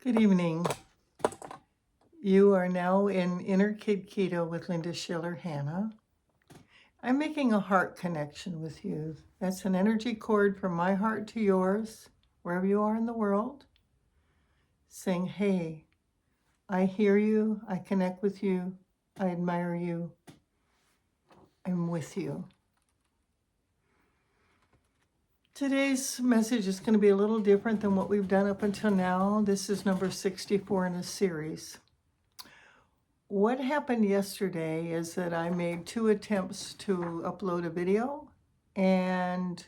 Good evening. You are now in Inner Kid Keto with Linda Schiller-Hanna. I'm making a heart connection with you. That's an energy cord from my heart to yours, wherever you are in the world, saying, hey, I hear you, I connect with you, I admire you, I'm with you. Today's message is going to be a little different than what we've done up until now. This is number 64 in a series. What happened yesterday is that I made 2 attempts to upload a video, and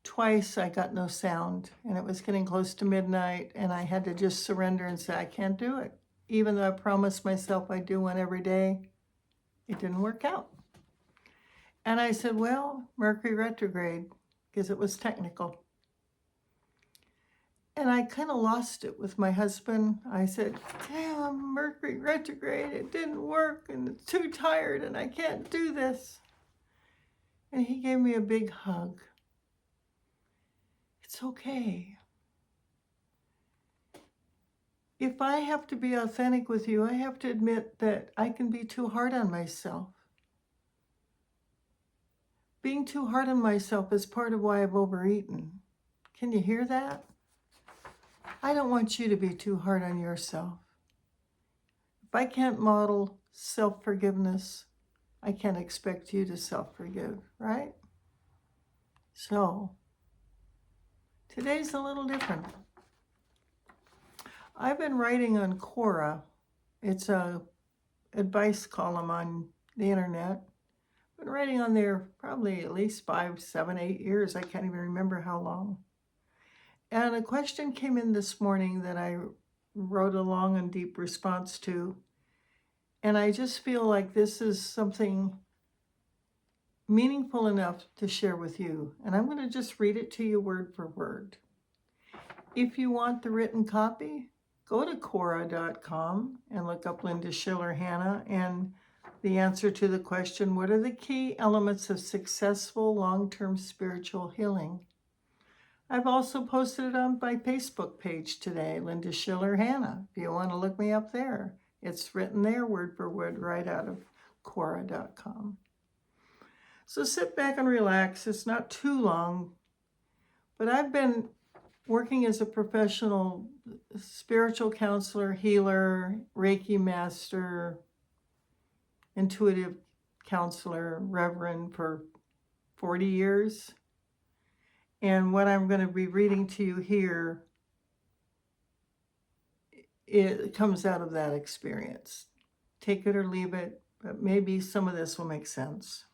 twice I got no sound, and it was getting close to midnight, and I had to just surrender and say, I can't do it. Even though I promised myself I'd do one every day, it didn't work out. And I said, well, Mercury retrograde, because it was technical. And I kind of lost it with my husband. I said, damn, Mercury retrograde, it didn't work, and it's too tired, and I can't do this. And he gave me a big hug. It's okay. If I have to be authentic with you, I have to admit that I can be too hard on myself. Being too hard on myself is part of why I've overeaten. Can you hear that? I don't want you to be too hard on yourself. If I can't model self-forgiveness, I can't expect you to self-forgive, right? So, today's a little different. I've been writing on Quora. It's a advice column on the internet. I've been writing on there probably at least 5, 7, 8 years. I can't even remember how long. And a question came in this morning that I wrote a long and deep response to. And I just feel like this is something meaningful enough to share with you. And I'm going to just read it to you word for word. If you want the written copy, go to Quora.com and look up Linda Schiller-Hanna and the answer to the question, what are the key elements of successful long-term spiritual healing? I've also posted it on my Facebook page today, Linda Schiller-Hanna. If you want to look me up there, it's written there word for word right out of Quora.com. So sit back and relax. It's not too long, but I've been working as a professional spiritual counselor, healer, Reiki master, intuitive counselor, reverend for 40 years. And what I'm going to be reading to you here, it comes out of that experience. Take it or leave it, but maybe some of this will make sense.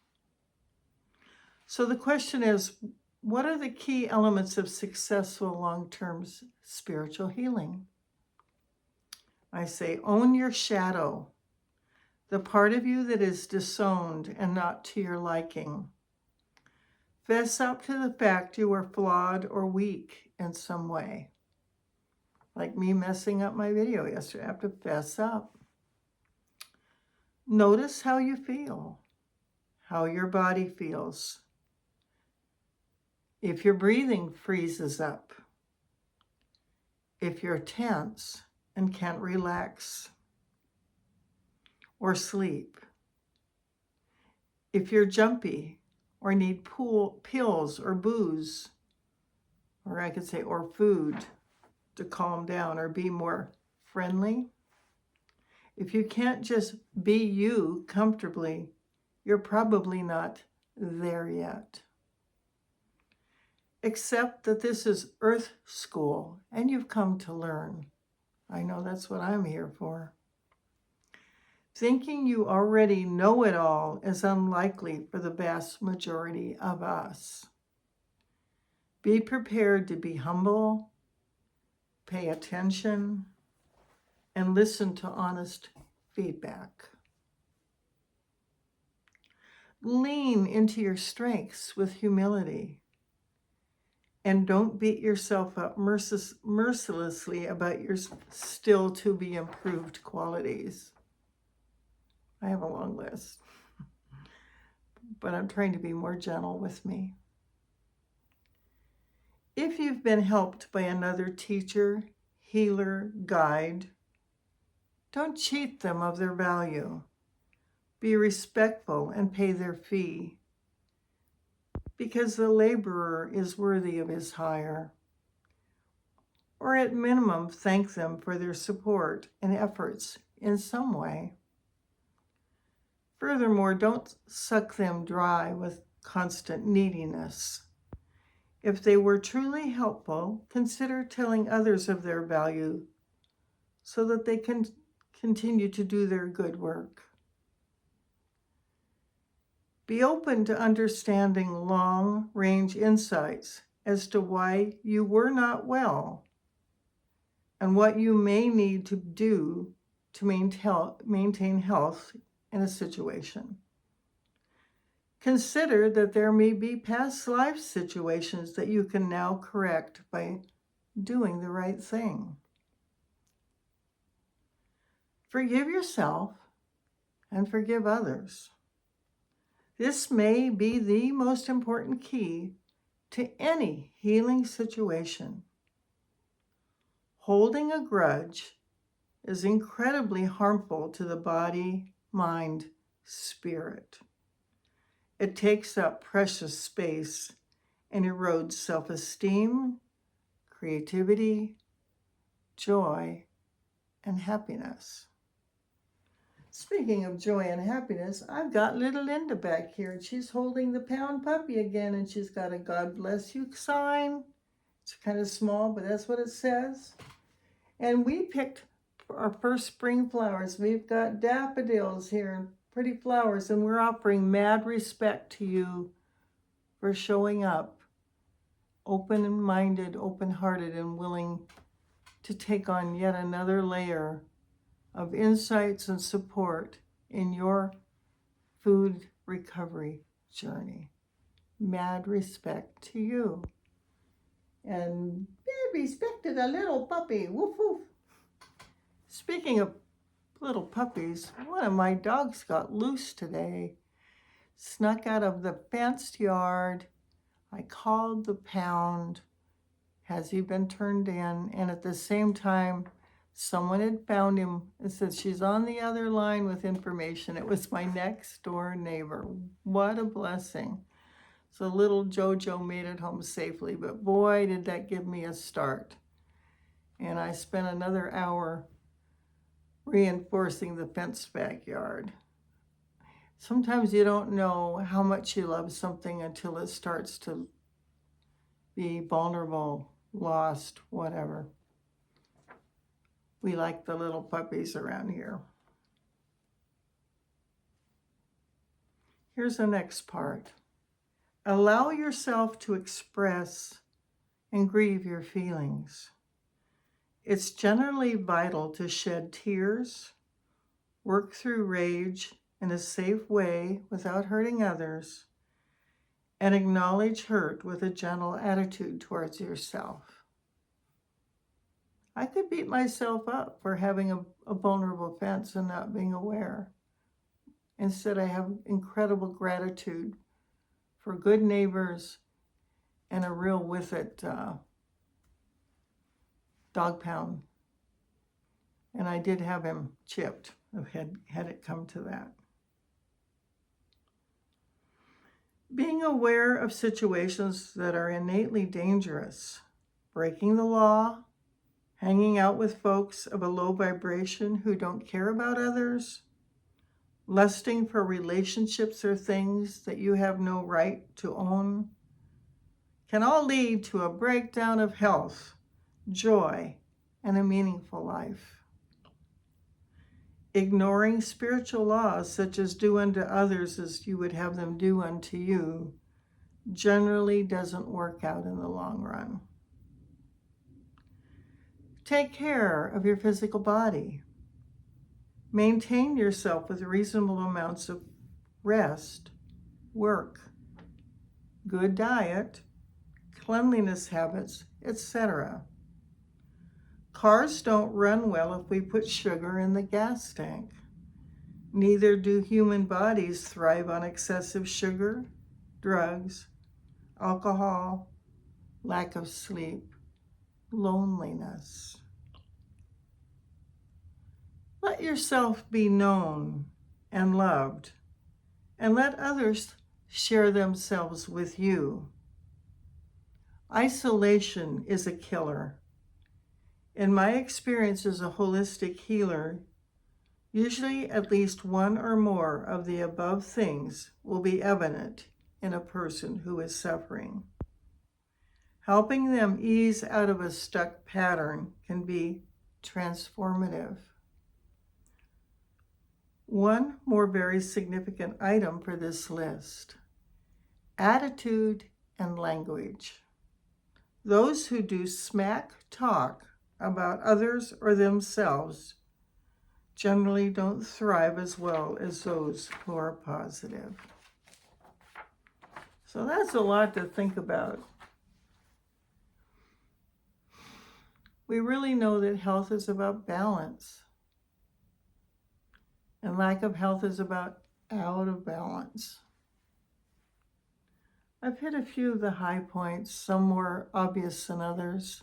So the question is, what are the key elements of successful long-term spiritual healing? I say, own your shadow, the part of you that is disowned and not to your liking. Fess up to the fact you are flawed or weak in some way. Like me messing up my video yesterday, I have to fess up. Notice how you feel, how your body feels. If your breathing freezes up, if you're tense and can't relax or sleep, if you're jumpy or need pills or booze, or I could say, or food to calm down or be more friendly. If you can't just be you comfortably, you're probably not there yet. Accept that this is Earth School and you've come to learn. I know that's what I'm here for. Thinking you already know it all is unlikely for the vast majority of us. Be prepared to be humble, pay attention, and listen to honest feedback. Lean into your strengths with humility. And don't beat yourself up mercilessly about your still to be improved qualities. I have a long list, but I'm trying to be more gentle with me. If you've been helped by another teacher, healer, guide. Don't cheat them of their value. Be respectful and pay their fee, because the laborer is worthy of his hire. Or at minimum, thank them for their support and efforts in some way. Furthermore, don't suck them dry with constant neediness. If they were truly helpful, consider telling others of their value so that they can continue to do their good work. Be open to understanding long-range insights as to why you were not well and what you may need to do to maintain health in a situation. Consider that there may be past life situations that you can now correct by doing the right thing. Forgive yourself and forgive others. This may be the most important key to any healing situation. Holding a grudge is incredibly harmful to the body, mind, spirit. It takes up precious space and erodes self-esteem, creativity, joy, and happiness. Speaking of joy and happiness, I've got little Linda back here, and she's holding the pound puppy again, and she's got a God bless you sign. It's kind of small, but that's what it says. And we picked our first spring flowers. We've got daffodils here and pretty flowers, and we're offering mad respect to you for showing up open-minded, open-hearted, and willing to take on yet another layer of insights and support in your food recovery journey. Mad respect to you. And mad respect to the little puppy. Woof, woof. Speaking of little puppies, one of my dogs got loose today. Snuck out of the fenced yard. I called the pound. Has he been turned in? And at the same time, someone had found him and said, she's on the other line with information. It was my next door neighbor. What a blessing. So little Jojo made it home safely, but boy, did that give me a start. And I spent another hour reinforcing the fenced backyard. Sometimes you don't know how much you love something until it starts to be vulnerable, lost, whatever. We like the little puppies around here. Here's the next part. Allow yourself to express and grieve your feelings. It's generally vital to shed tears, work through rage in a safe way without hurting others, and acknowledge hurt with a gentle attitude towards yourself. I could beat myself up for having a vulnerable fence and not being aware. Instead, I have incredible gratitude for good neighbors and a real with it dog pound. And I did have him chipped, had it come to that. Being aware of situations that are innately dangerous, breaking the law, hanging out with folks of a low vibration who don't care about others, lusting for relationships or things that you have no right to own, can all lead to a breakdown of health, joy, and a meaningful life. Ignoring spiritual laws such as do unto others as you would have them do unto you generally doesn't work out in the long run. Take care of your physical body. Maintain yourself with reasonable amounts of rest, work, good diet, cleanliness habits, etc. Cars don't run well if we put sugar in the gas tank. Neither do human bodies thrive on excessive sugar, drugs, alcohol, lack of sleep, loneliness. Let yourself be known and loved, and let others share themselves with you. Isolation is a killer. In my experience as a holistic healer, usually at least one or more of the above things will be evident in a person who is suffering. Helping them ease out of a stuck pattern can be transformative. One more very significant item for this list: attitude and language. Those who do smack talk about others or themselves generally don't thrive as well as those who are positive. So that's a lot to think about. We really know that health is about balance, and lack of health is about out of balance. I've hit a few of the high points, some more obvious than others.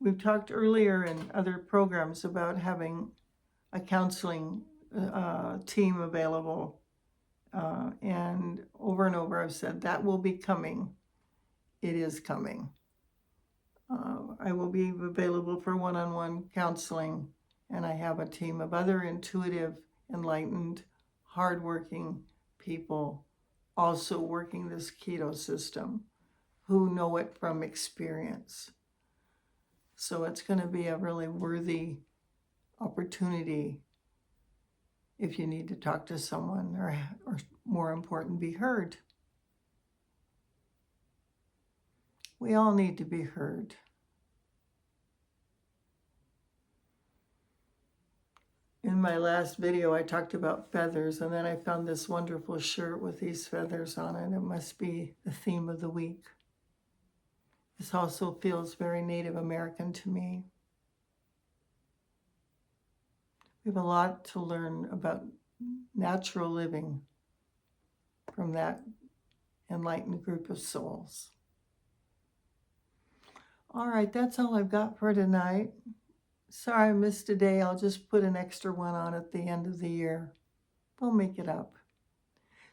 We've talked earlier in other programs about having a counseling team available. And over I've said that will be coming. It is coming. I will be available for one-on-one counseling, and I have a team of other intuitive, enlightened, hardworking people also working this keto system who know it from experience. So it's going to be a really worthy opportunity if you need to talk to someone or more important, be heard. We all need to be heard. In my last video, I talked about feathers, and then I found this wonderful shirt with these feathers on it. It must be the theme of the week. This also feels very Native American to me. We have a lot to learn about natural living from that enlightened group of souls. All right, that's all I've got for tonight. Sorry I missed a day. I'll just put an extra one on at the end of the year. We'll make it up.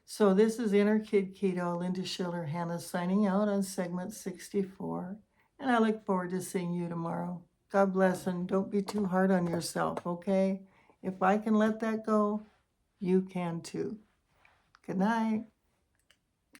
So this is Inner Kid Keto, Linda Schiller-Hanna signing out on segment 64. And I look forward to seeing you tomorrow. God bless, and don't be too hard on yourself, okay? If I can let that go, you can too. Good night.